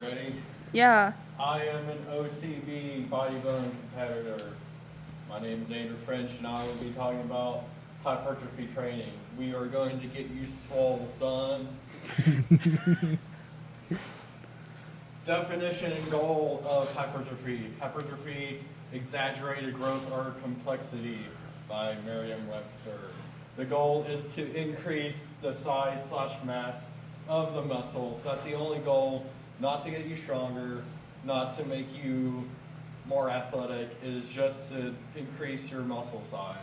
Ready? Yeah. I am an OCB bodybuilding competitor. My name is Andrew French, and I will be talking about hypertrophy training. We are going to get you swole, son. Definition and goal of hypertrophy. Hypertrophy, exaggerated growth or complexity by Merriam-Webster. The goal is to increase the size/mass of the muscle. That's the only goal, not to get you stronger, not to make you more athletic. It is just to increase your muscle size.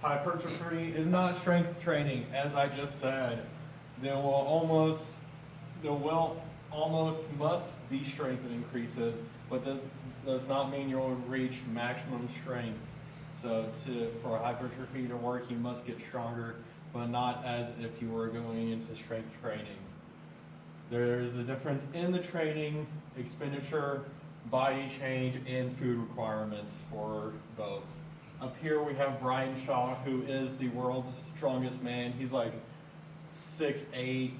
Hypertrophy is not strength training, as I just said. There will almost must be strength increases, but this does not mean you'll reach maximum strength. So for hypertrophy to work, you must get stronger, but not as if you were going into strength training. There is a difference in the training, expenditure, body change, and food requirements for both. Up here we have Brian Shaw, who is the world's strongest man. He's like 6'8",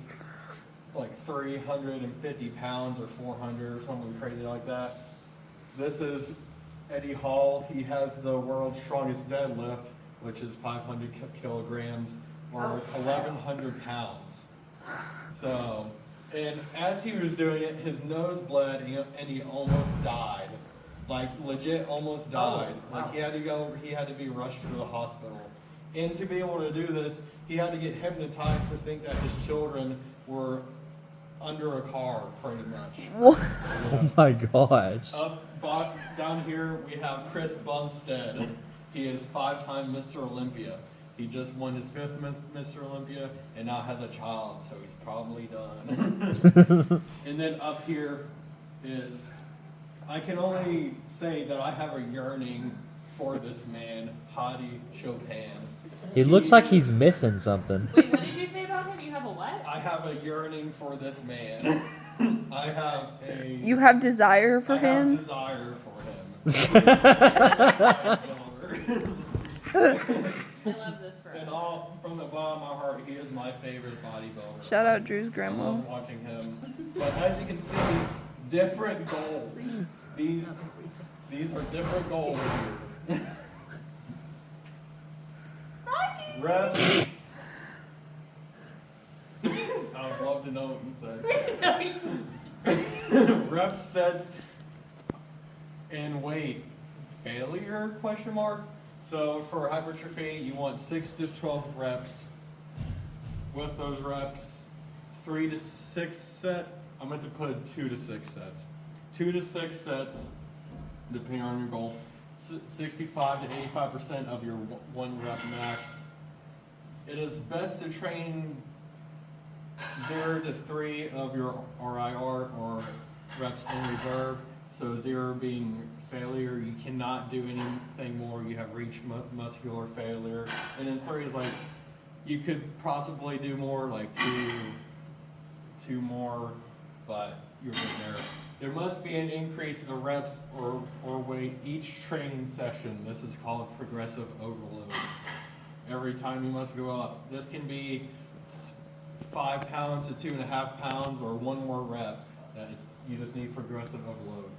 like 350 pounds or 400 or something crazy like that. This is Eddie Hall. He has the world's strongest deadlift, which is 500 kilograms or 1,100 pounds. So, and as he was doing it, his nose bled and he almost died. Like legit almost died. Like he had to be rushed to the hospital. And to be able to do this, he had to get hypnotized to think that his children were under a car, pretty much. What? Oh my gosh. Down here we have Chris Bumstead. He is 5-time Mr. Olympia. He just won his 5th Mr. Olympia and now has a child, so he's probably done. And then up here is, I can only say that I have a yearning for this man, Hadi Chopin. He looks like he's missing something. Wait, what did you say about him? You have a what? I have a yearning for this man. I have a. You have desire for him? I have desire for him. I love this for And us. all from the bottom of my heart, he is my favorite bodybuilder. Shout out Drew's I grandma. love watching him. But as you can see, different goals. These are different goals here. Reps. I would love to know what you said. Reps, sets, and weight. Failure? Question mark. So for hypertrophy, you want 6 to 12 reps. With those reps, 3 to 6 set. I meant to put 2 to 6 sets. 2 to 6 sets, depending on your goal. 65 to 85% of your 1 rep max. It is best to train 0 to 3 of your RIR or reps in reserve. So 0 being failure, you cannot do anything more. You have reached muscular failure. And then 3 is like, you could possibly do more, like two more, but you're good there. There must be an increase in reps or weight each training session. This is called progressive overload. Every time you must go up. This can be 5 pounds to 2.5 pounds or 1 more rep. You just need progressive overload.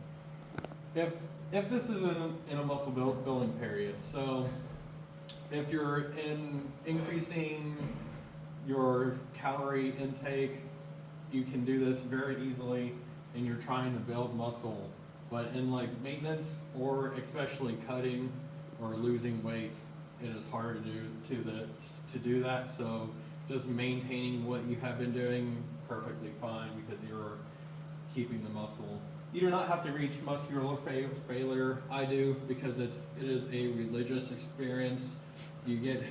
If this is in a muscle building period, so if you're increasing your calorie intake, you can do this very easily and you're trying to build muscle. But in like maintenance or especially cutting or losing weight, it is hard to do that. So just maintaining what you have been doing perfectly fine because you're keeping the muscle. You do not have to reach muscular failure. I do because it is a religious experience. You get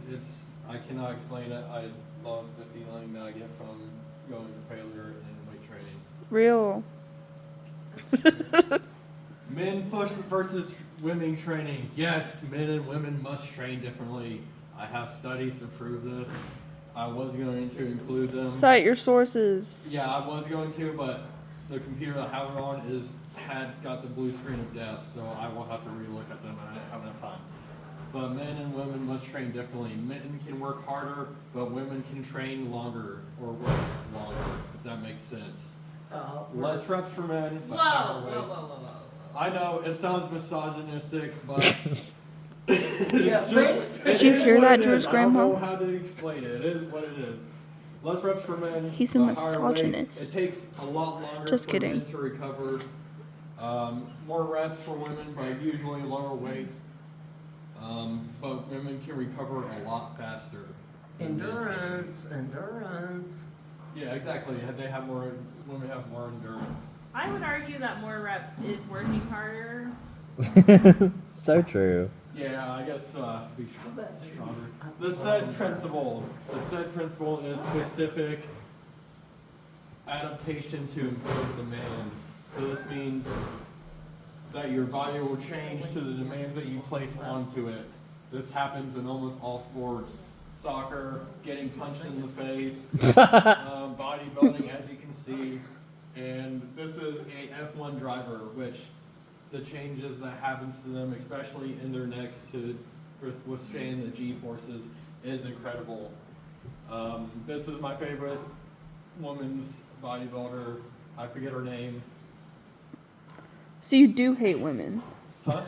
it's I cannot explain it. I love the feeling that I get from going to failure in weight training. Real. Men versus women training. Yes, men and women must train differently. I have studies to prove this. I was going to include them. Cite your sources. Yeah, I was going to, but the computer that I have it on had got the blue screen of death, so I will have to relook at them and I don't have enough time. But men and women must train differently. Men can work harder, but women can train longer or work makes sense. We're- Less reps for men, Whoa, but whoa, higher whoa, whoa, weights. whoa. I know it sounds misogynistic, but Yeah, it's just. Did you it is hear what that, it Drew's is. I grandma? don't know how to explain it. It is what it is. Less reps for men. He's a but higher weights. misogynist. It takes a lot longer Just for kidding. men to recover. More reps for women, but usually lower weights. But women can recover a lot faster. than men can. Endurance. Yeah, exactly. They have more. Women have more endurance. I would argue that more reps is working harder. So true. Yeah, I guess be stronger. The said principle is specific adaptation to impose demand. So this means that your body will change to the demands that you place onto it. This happens in almost all sports. Soccer, getting punched in the face, bodybuilding, as you can see. And this is a F1 driver, which the changes that happens to them, especially in their necks to withstand the G-forces, is incredible. This is my favorite woman's bodybuilder. I forget her name. So you do hate women? Huh?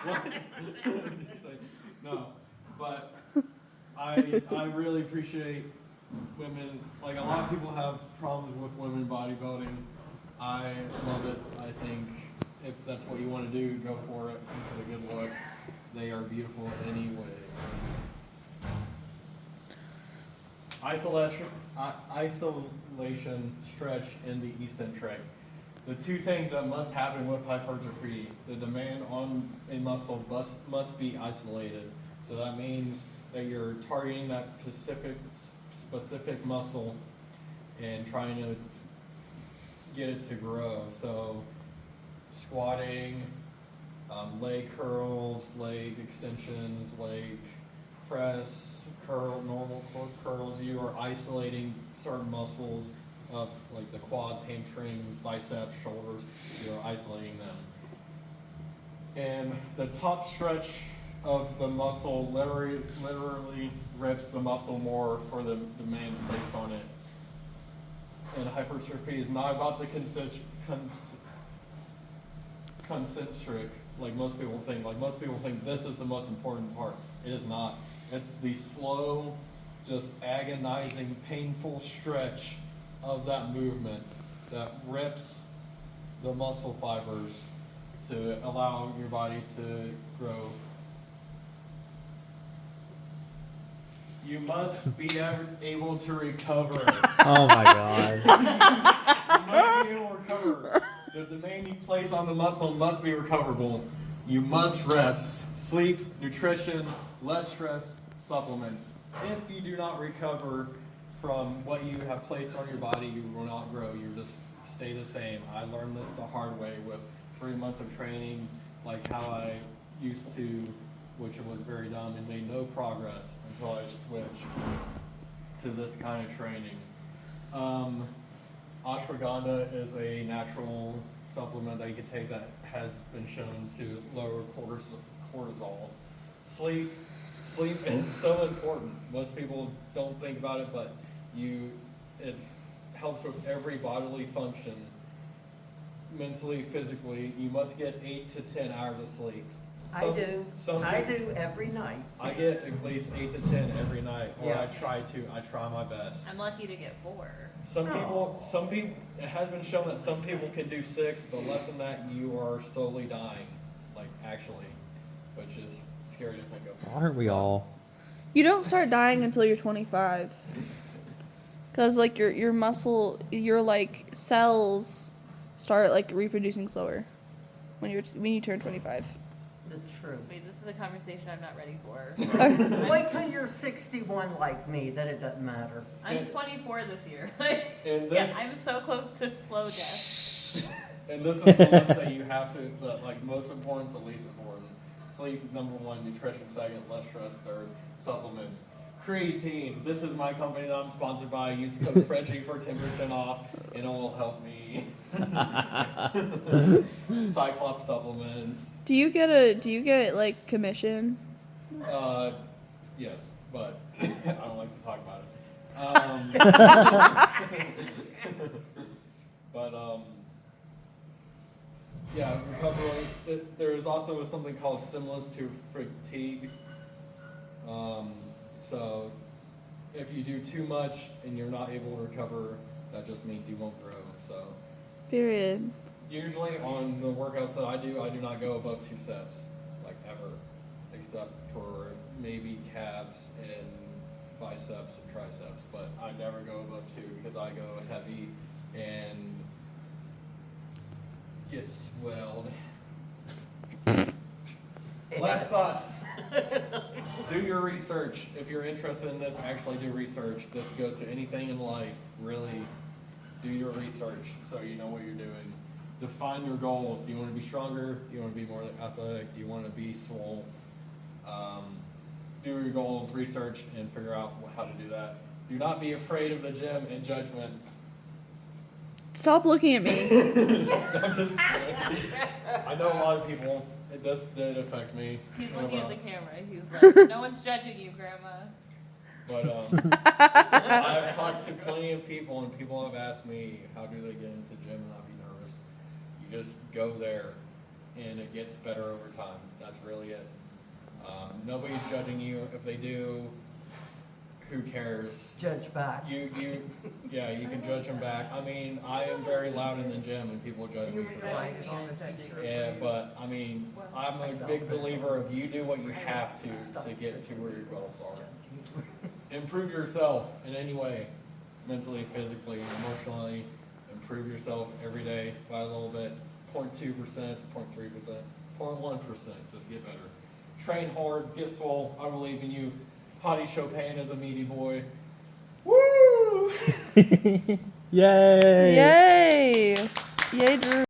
What? What did you say? No, but I really appreciate women. Like, a lot of people have problems with women bodybuilding. I love it. I think if that's what you want to do, go for it. It's a good look. They are beautiful anyway. Isolation, stretch, and the eccentric. The two things that must happen with hypertrophy: the demand on a muscle must be isolated. So that means that you're targeting that specific muscle and trying to get it to grow. So squatting, leg curls, leg extensions, leg press, normal curls. You are isolating certain muscles of like the quads, hamstrings, biceps, shoulders. You're isolating them. And the top stretch of the muscle literally rips the muscle more for the demand placed on it. And hypertrophy is not about the concentric, like most people think. Like, most people think this is the most important part. It is not. It's the slow, just agonizing, painful stretch of that movement that rips the muscle fibers to allow your body to grow. You must be able to recover. Oh my god. You must be able to recover. The demand you place on the muscle must be recoverable. You must rest, sleep, nutrition, less stress, supplements. If you do not recover from what you have placed on your body, you will not grow. You just stay the same. I learned this the hard way with 3 months of training, like how I used to, which was very dumb and made no progress until I switched to this kind of training. Ashwagandha is a natural supplement that you can take that has been shown to lower cortisol. Sleep is so important. Most people don't think about it, but it helps with every bodily function. Mentally, physically, you must get 8 to 10 hours of sleep. I do every night. I get at least 8 to 10 every night, or Yeah. I try my best. I'm lucky to get 4. Some people, it has been shown that some people can do 6, but less than that, you are slowly dying, like, actually, which is scary to think of. Aren't we all? You don't start dying until you're 25. Cause like your muscle, your like cells start like reproducing slower when you turn 25. That's true. Wait, this is a conversation I'm not ready for. Wait till you're 61 like me, then it doesn't matter. I'm 24 this year. And Yeah, this, I'm so close to slow death. and this is the list that you have to, like, most important to least important. Sleep, number 1, nutrition second, less stress third, supplements. Creatine, this is my company that I'm sponsored by. Use code Frenchie for 10% off, and it will help me. Cyclops supplements. Do you get like commission? Yes, but I don't like to talk about it. But yeah, recovering. There's also something called stimulus to fatigue. So if you do too much and you're not able to recover, that just means you won't grow. So Period. usually on the workouts that I do not go above 2 sets, like ever, except for maybe calves and biceps and triceps. But I never go above 2 because I go heavy and get swelled. Last thoughts. Do your research. If you're interested in this, actually do research. This goes to anything in life. Really do your research so you know what you're doing. Define your goals. Do you want to be stronger? Do you want to be more athletic? Do you want to be swole? Do your goals, research, and figure out how to do that. Do not be afraid of the gym and judgment. Stop looking at me. I'm just kidding. I know a lot of people. This did affect me. He's looking at the camera. He's like, no one's judging you, Grandma. But I've talked to plenty of people, and people have asked me, how do they get into the gym and not be nervous? You just go there, and it gets better over time. That's really it. Nobody's judging you. If they do, who cares? Judge back. You can judge them back. I mean, I am very loud in the gym, and people judge me for that. Right, on the t-shirt. Yeah, but I mean, I'm a big believer of you do what you have to get to where your goals are. Improve yourself in any way, mentally, physically, emotionally. Improve yourself every day by a little bit. 0.2%, 0.3%, 0.1%. Just get better. Train hard, get swole. I believe in you. Potty Chopin is a meaty boy. Woo! Yay! Yay!